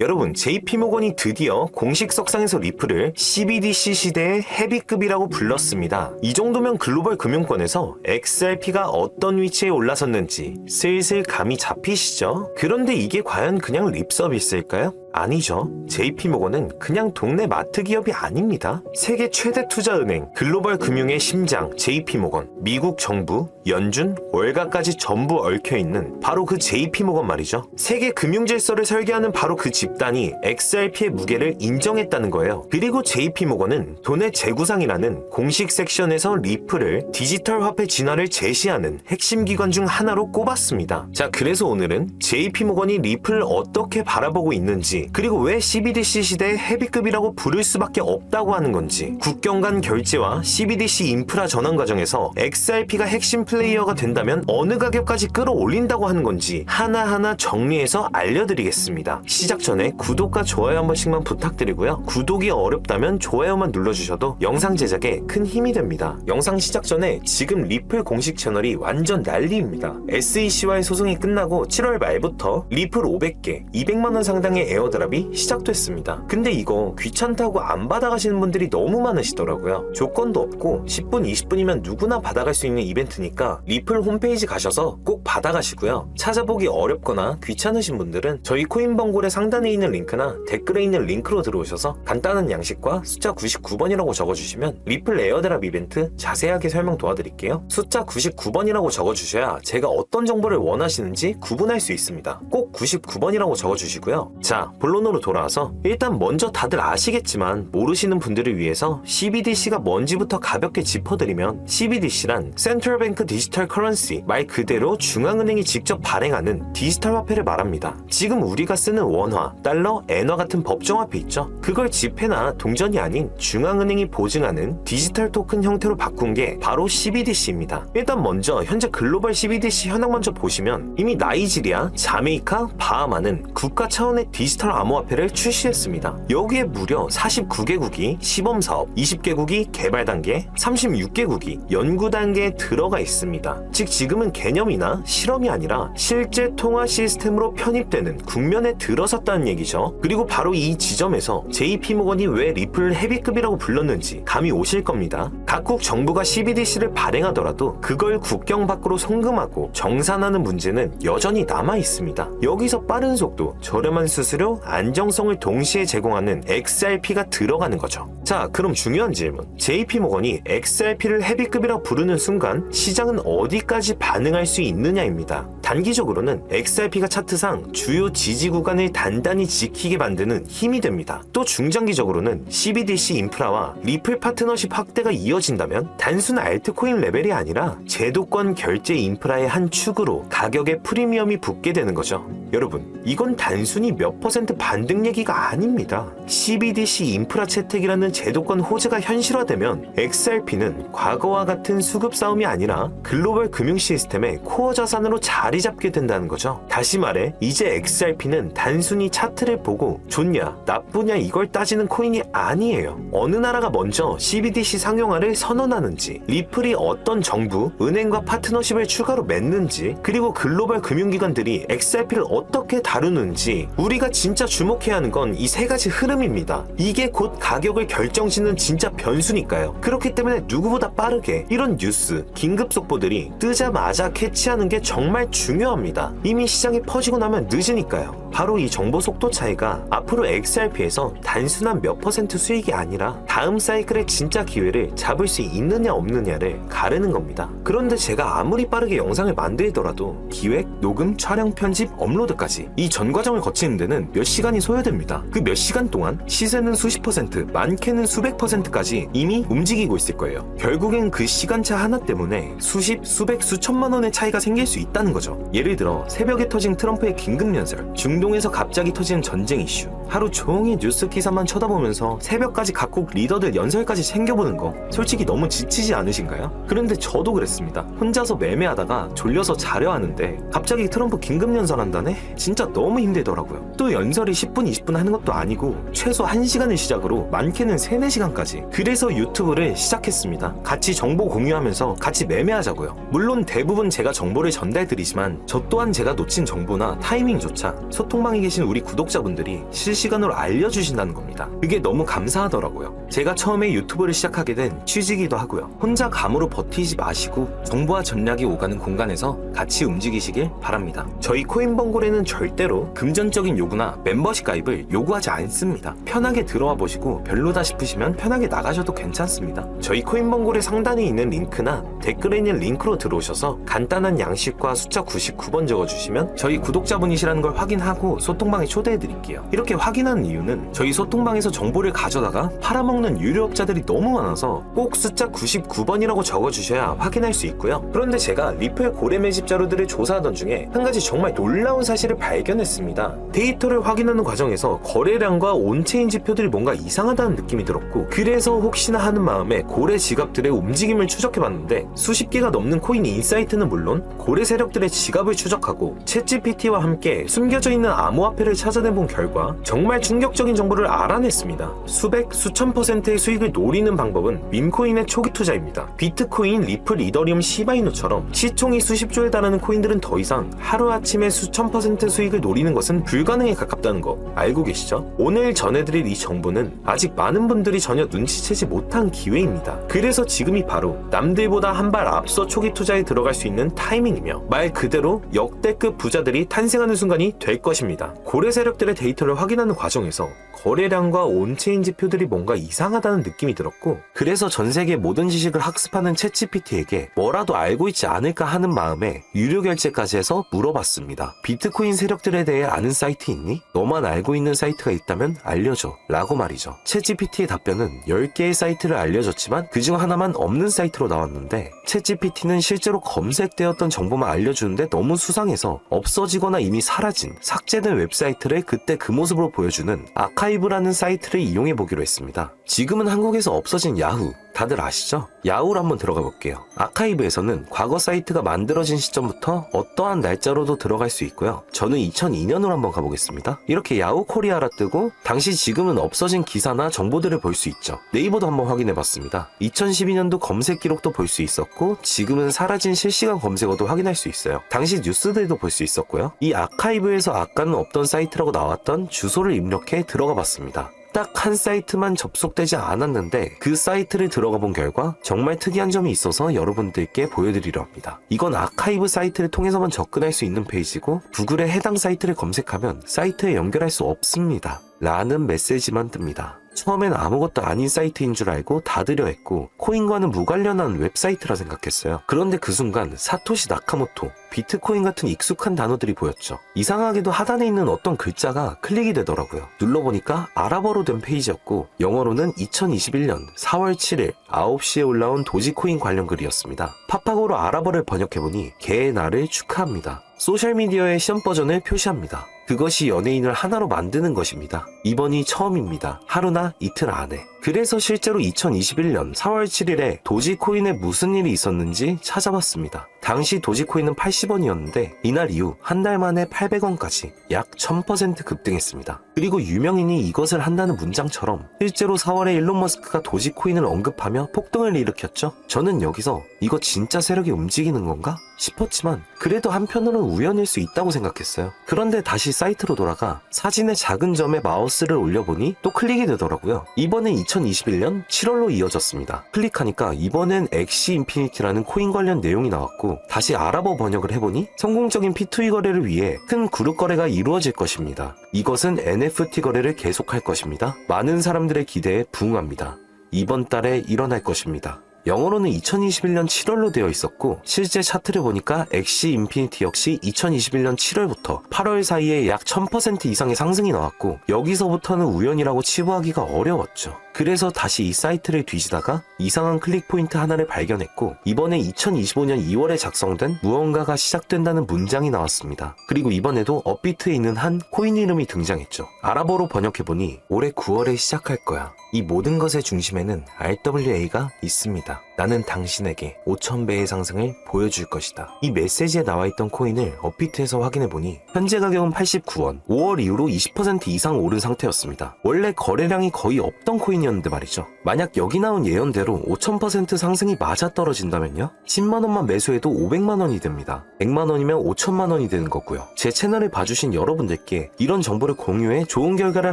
여러분, JP모건이 드디어 공식 석상에서 리플을 CBDC 시대의 헤비급이라고 불렀습니다. 이 정도면 글로벌 금융권에서 XRP가 어떤 위치에 올라섰는지 슬슬 감이 잡히시죠? 그런데 이게 과연 그냥 립 서비스일까요? 아니죠. JP모건은 그냥 동네 마트 기업이 아닙니다. 세계 최대 투자은행, 글로벌 금융의 심장 JP모건, 미국 정부, 연준, 월가까지 전부 얽혀있는 바로 그 JP모건 말이죠. 세계 금융질서를 설계하는 바로 그 집단이 XRP의 무게를 인정했다는 거예요. 그리고 JP모건은 돈의 재구상이라는 공식 섹션에서 리플을 디지털 화폐 진화를 제시하는 핵심 기관 중 하나로 꼽았습니다. 자, 그래서 오늘은 JP모건이 리플을 어떻게 바라보고 있는지, 그리고 왜 CBDC 시대의 헤비급이라고 부를 수밖에 없다고 하는 건지, 국경 간 결제와 CBDC 인프라 전환 과정에서 XRP가 핵심 플레이어가 된다면 어느 가격까지 끌어올린다고 하는 건지 하나하나 정리해서 알려드리겠습니다. 시작 전에 구독과 좋아요 한 번씩만 부탁드리고요. 구독이 어렵다면 좋아요만 눌러주셔도 영상 제작에 큰 힘이 됩니다. 영상 시작 전에 지금 리플 공식 채널이 완전 난리입니다. SEC와의 소송이 끝나고 7월 말부터 리플 500개, 200만원 상당의 에어드랍이 시작됐습니다. 근데 이거 귀찮다고 안 받아가시는 분들이 너무 많으시더라고요. 조건도 없고 10분, 20분이면 누구나 받아갈 수 있는 이벤트니까 리플 홈페이지 가셔서 꼭 받아가시고요. 찾아보기 어렵거나 귀찮으신 분들은 저희 코인번골의 상단에 있는 링크나 댓글에 있는 링크로 들어오셔서 간단한 양식과 숫자 99번이라고 적어주시면 리플 에어드랍 이벤트 자세하게 설명 도와드릴게요. 숫자 99번이라고 적어주셔야 제가 어떤 정보를 원하시는지 구분할 수 있습니다. 꼭 99번이라고 적어주시고요. 자, 본론으로 돌아와서 일단 먼저 다들 아시겠지만 모르시는 분들을 위해서 CBDC가 뭔지부터 가볍게 짚어드리면, CBDC란 Central Bank Digital Currency, 말 그대로 중앙은행이 직접 발행하는 디지털 화폐를 말합니다. 지금 우리가 쓰는 원화, 달러, 엔화 같은 법정화폐 있죠? 그걸 지폐나 동전이 아닌 중앙은행이 보증하는 디지털 토큰 형태로 바꾼 게 바로 CBDC입니다. 일단 먼저 현재 글로벌 CBDC 현황 먼저 보시면 이미 나이지리아, 자메이카, 바하마는 국가 차원의 디지털 암호화폐를 출시했습니다. 여기에 무려 49개국이 시범사업, 20개국이 개발 단계, 36개국이 연구 단계에 들어가 있습니다. 즉 지금은 개념이나 실험이 아니라 실제 통화 시스템으로 편입되는 국면에 들어섰다는 얘기죠. 그리고 바로 이 지점에서 JP모건이 왜 리플을 헤비급이라고 불렀는지 감이 오실 겁니다. 각국 정부가 CBDC를 발행하더라도 그걸 국경 밖으로 송금하고 정산하는 문제는 여전히 남아 있습니다. 여기서 빠른 속도, 저렴한 수수료, 안정성을 동시에 제공하는 XRP가 들어가는 거죠. 자, 그럼 중요한 질문. JP모건이 XRP를 헤비급이라 부르는 순간 시장은 어디까지 반응할 수 있느냐입니다. 단기적으로는 XRP가 차트상 주요 지지 구간을 단단히 지키게 만드는 힘이 됩니다. 또 중장기적으로는 CBDC 인프라와 리플 파트너십 확대가 이어진다면 단순 알트코인 레벨이 아니라 제도권 결제 인프라의 한 축으로 가격에 프리미엄이 붙게 되는 거죠. 여러분, 이건 단순히 몇 퍼센트 반등 얘기가 아닙니다. CBDC 인프라 채택이라는 제도권 호재가 현실화되면 XRP는 과거와 같은 수급 싸움이 아니라 글로벌 금융 시스템의 코어 자산으로 자리 잡게 된다는 거죠. 다시 말해, 이제 XRP는 단순히 차트를 보고 좋냐, 나쁘냐 이걸 따지는 코인이 아니에요. 어느 나라가 먼저 CBDC 상용화를 선언하는지, 리플이 어떤 정부, 은행과 파트너십을 추가로 맺는지, 그리고 글로벌 금융기관들이 XRP를 어떻게 다루는지, 우리가 진짜 주목해야 하는 건 이 세 가지 흐름입니다. 이게 곧 가격을 결정짓는 진짜 변수니까요. 그렇기 때문에 누구보다 빠르게 이런 뉴스, 긴급 속보들이 뜨자마자 캐치하는 게 정말 중요합니다. 이미 시장에 퍼지고 나면 늦으니까요. 바로 이 정보 속도 차이가 앞으로 XRP에서 단순한 몇 퍼센트 수익이 아니라 다음 사이클의 진짜 기회를 잡을 수 있느냐 없느냐를 가르는 겁니다. 그런데 제가 아무리 빠르게 영상을 만들더라도 기획, 녹음, 촬영, 편집, 업로드까지 이 전 과정을 거치는 데는 몇 시간이 소요됩니다. 그 몇 시간 동안 시세는 수십 퍼센트, 많게는 수백 퍼센트까지 이미 움직이고 있을 거예요. 결국엔 그 시간차 하나 때문에 수십, 수백, 수천만 원의 차이가 생길 수 있다는 거죠. 예를 들어 새벽에 터진 트럼프의 긴급연설, 중동에서 갑자기 터지는 전쟁 이슈, 하루 종일 뉴스 기사만 쳐다보면서 새벽까지 각국 리더들 연설까지 챙겨보는 거 솔직히 너무 지치지 않으신가요? 그런데 저도 그랬습니다. 혼자서 매매하다가 졸려서 자려 하는데 갑자기 트럼프 긴급연설 한다네? 진짜 너무 힘들더라고요. 또 연설이 10분 20분 하는 것도 아니고 최소 1시간을 시작으로 많게는 3, 4시간까지. 그래서 유튜브를 시작했습니다. 같이 정보 공유하면서 같이 매매하자고요. 물론 대부분 제가 정보를 전달드리지만 저 또한 제가 놓친 정보나 타이밍조차 소통방에 계신 우리 구독자분들이 실시간으로 알려주신다는 겁니다. 그게 너무 감사하더라고요. 제가 처음에 유튜브를 시작하게 된 취지이기도 하고요. 혼자 감으로 버티지 마시고 정보와 전략이 오가는 공간에서 같이 움직이시길 바랍니다. 저희 코인벙골에는 절대로 금전적인 요구나 멤버십 가입을 요구하지 않습니다. 편하게 들어와 보시고 별로다 싶으시면 편하게 나가셔도 괜찮습니다. 저희 코인벙골의 상단에 있는 링크나 댓글에 있는 링크로 들어오셔서 간단한 양식과 숫자 99번 적어주시면 저희 구독자분이시라는 걸 확인하고 소통방에 초대해드릴게요. 이렇게 확인하는 이유는 저희 소통방에서 정보를 가져다가 팔아먹는 유료업자들이 너무 많아서 꼭 숫자 99번이라고 적어주셔야 확인할 수 있고요. 그런데 제가 리플 고래 매집 자료들을 조사하던 중에 한 가지 정말 놀라운 사실을 발견했습니다. 데이터를 확인하는 과정에서 거래량과 온체인 지표들이 뭔가 이상하다는 느낌이 들었고, 그래서 혹시나 하는 마음에 고래 지갑들의 움직임을 추적해봤는데 수십 개가 넘는 코인 인사이트는 물론 고래 세력들의 지갑을 추적하고 챗GPT와 함께 숨겨져 있는 암호화폐를 찾아내본 결과 정말 충격적인 정보를 알아냈습니다. 수백, 수천 %의 수익을 노리는 방법은 밈코인의 초기 투자입니다. 비트코인, 리플, 이더리움, 시바이누처럼 시총이 수십조에 달하는 코인들은 더 이상 하루아침에 수천 % 수익을 노리는 것은 불가능에 가깝다는 거 알고 계시죠? 오늘 전해드릴 이 정보는 아직 많은 분들이 전혀 눈치채지 못한 기회입니다. 그래서 지금이 바로 남들보다 한 발 앞서 초기 투자에 들어갈 수 있는 타이밍이며 말 그대로 역대급 부자들이 탄생하는 순간이 될 것입니다. 고래 세력들의 데이터를 확인하는 과정에서 거래량과 온체인 지표들이 뭔가 이상하다는 느낌이 들었고, 그래서 전 세계 모든 지식을 학습하는 챗GPT에게 뭐라도 알고 있지 않을까 하는 마음에 유료 결제까지 해서 물어봤습니다. 비트코인 세력들에 대해 아는 사이트 있니? 너만 알고 있는 사이트가 있다면 알려줘 라고 말이죠. 챗GPT의 답변은 10개의 사이트를 알려줬지만 그중 하나만 없는 사이트로 나왔는데, 챗GPT는 실제로 검색되었던 정보만 알려주는데 너무 수상해서 없어지거나 이미 사라진 삭제된 웹사이트를 그때 그 모습으로 보여주는 아카이브라는 사이트를 이용해 보기로 했습니다. 지금은 한국에서 없어진 야후 다들 아시죠? 야후로 한번 들어가 볼게요. 아카이브에서는 과거 사이트가 만들어진 시점부터 어떠한 날짜로도 들어갈 수 있고요. 저는 2002년으로 한번 가보겠습니다. 이렇게 야후 코리아라 뜨고 당시 지금은 없어진 기사나 정보들을 볼 수 있죠. 네이버도 한번 확인해봤습니다. 2012년도 검색 기록도 볼 수 있었고 지금은 사라진 실시간 검색어도 확인할 수 있어요. 당시 뉴스들도 볼 수 있었고요. 이 아카이브에서 아까는 없던 사이트라고 나왔던 주소를 입력해 들어가 봤습니다. 딱 한 사이트만 접속되지 않았는데 그 사이트를 들어가 본 결과 정말 특이한 점이 있어서 여러분들께 보여드리려 합니다. 이건 아카이브 사이트를 통해서만 접근할 수 있는 페이지고 구글에 해당 사이트를 검색하면 사이트에 연결할 수 없습니다 라는 메시지만 뜹니다. 처음엔 아무것도 아닌 사이트인 줄 알고 닫으려 했고 코인과는 무관련한 웹사이트라 생각했어요. 그런데 그 순간 사토시 나카모토, 비트코인 같은 익숙한 단어들이 보였죠. 이상하게도 하단에 있는 어떤 글자가 클릭이 되더라고요. 눌러보니까 아랍어로 된 페이지였고 영어로는 2021년 4월 7일 9시에 올라온 도지코인 관련 글이었습니다. 팝하고로 아랍어를 번역해보니 개의 날을 축하합니다. 소셜미디어의 시험 버전을 표시합니다. 그것이 연예인을 하나로 만드는 것입니다. 이번이 처음입니다. 하루나 이틀 안에. 그래서 실제로 2021년 4월 7일에 도지코인에 무슨 일이 있었는지 찾아봤습니다. 당시 도지코인은 80원이었는데 이날 이후 한 달 만에 800원까지 약 1000% 급등했습니다. 그리고 유명인이 이것을 한다는 문장처럼 실제로 4월에 일론 머스크가 도지코인을 언급하며 폭등을 일으켰죠. 저는 여기서 이거 진짜 세력이 움직이는 건가? 싶었지만 그래도 한편으로는 우연일 수 있다고 생각했어요. 그런데 다시 사이트로 돌아가 사진의 작은 점에 마우스를 올려보니 또 클릭이 되더라고요. 이번엔 2021년 7월로 이어졌습니다. 클릭하니까 이번엔 엑시 인피니티라는 코인 관련 내용이 나왔고 다시 아랍어 번역을 해보니 성공적인 P2E 거래를 위해 큰 그룹 거래가 이루어질 것입니다. 이것은 NFT 거래를 계속할 것입니다. 많은 사람들의 기대에 부응합니다. 이번 달에 일어날 것입니다. 영어로는 2021년 7월로 되어 있었고 실제 차트를 보니까 엑시 인피니티 역시 2021년 7월부터 8월 사이에 약 1000% 이상의 상승이 나왔고 여기서부터는 우연이라고 치부하기가 어려웠죠. 그래서 다시 이 사이트를 뒤지다가 이상한 클릭 포인트 하나를 발견했고 이번에 2025년 2월에 작성된 무언가가 시작된다는 문장이 나왔습니다. 그리고 이번에도 업비트에 있는 한 코인 이름이 등장했죠. 아랍어로 번역해보니 올해 9월에 시작할 거야. 이 모든 것의 중심에는 RWA가 있습니다. 나는 당신에게 5,000배의 상승을 보여줄 것이다. 이 메시지에 나와있던 코인을 업비트에서 확인해보니 현재 가격은 89원, 5월 이후로 20% 이상 오른 상태였습니다. 원래 거래량이 거의 없던 코인이었는데 말이죠. 만약 여기 나온 예언대로 5,000% 상승이 맞아떨어진다면요? 10만원만 매수해도 500만원이 됩니다. 100만원이면 5천만원이 되는 거고요. 제 채널을 봐주신 여러분들께 이런 정보를 공유해 좋은 결과를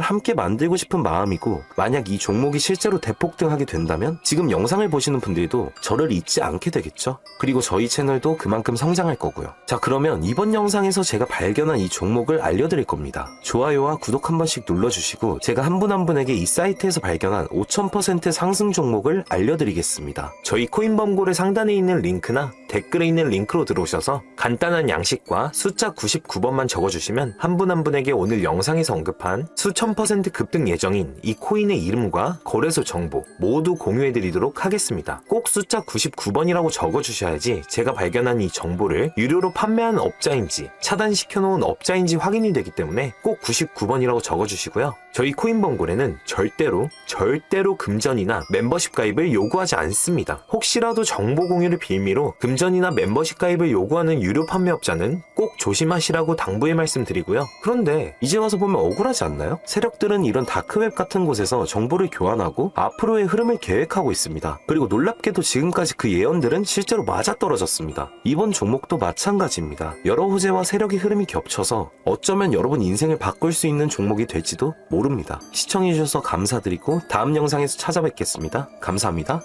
함께 만들고 싶은 마음이고, 만약 이 종목이 실제로 대폭등하게 된다면 지금 영상을 보시는 분들도 저를 잊지 않게 되겠죠? 그리고 저희 채널도 그만큼 성장할 거고요. 자, 그러면 이번 영상에서 제가 발견한 이 종목을 알려드릴 겁니다. 좋아요와 구독 한 번씩 눌러주시고 제가 한 분 한 분에게 이 사이트에서 발견한 5,000% 상승 종목을 알려드리겠습니다. 저희 코인범고래 상단에 있는 링크나 댓글에 있는 링크로 들어오셔서 간단한 양식과 숫자 99번만 적어주시면 한 분 한 분에게 오늘 영상에서 언급한 수천 % 급등 예정인 이 코인의 이름과 거래소 정보 모두 공유해드리도록 하겠습니다. 꼭 숫자 99번이라고 적어주셔야지 제가 발견한 이 정보를 유료로 판매하는 업자인지 차단시켜놓은 업자인지 확인이 되기 때문에 꼭 99번이라고 적어주시고요. 저희 코인범고래는 절대로 금전이나 멤버십 가입을 요구하지 않습니다. 혹시라도 정보 공유를 빌미로 금전이나 멤버십 가입을 요구하는 유료 판매업자는 꼭 조심하시라고 당부의 말씀드리고요. 그런데 이제 와서 보면 억울하지 않나요? 세력들은 이런 다크웹 같은 곳에서 정보를 교환하고 앞으로의 흐름을 계획하고 있습니다. 그리고 놀랍게도 지금까지 그 예언들은 실제로 맞아떨어졌습니다. 이번 종목도 마찬가지입니다. 여러 호재와 세력의 흐름이 겹쳐서 어쩌면 여러분 인생을 바꿀 수 있는 종목이 될지도 모릅니다. 시청해주셔서 감사드리고 다음 영상에서 찾아뵙겠습니다. 감사합니다.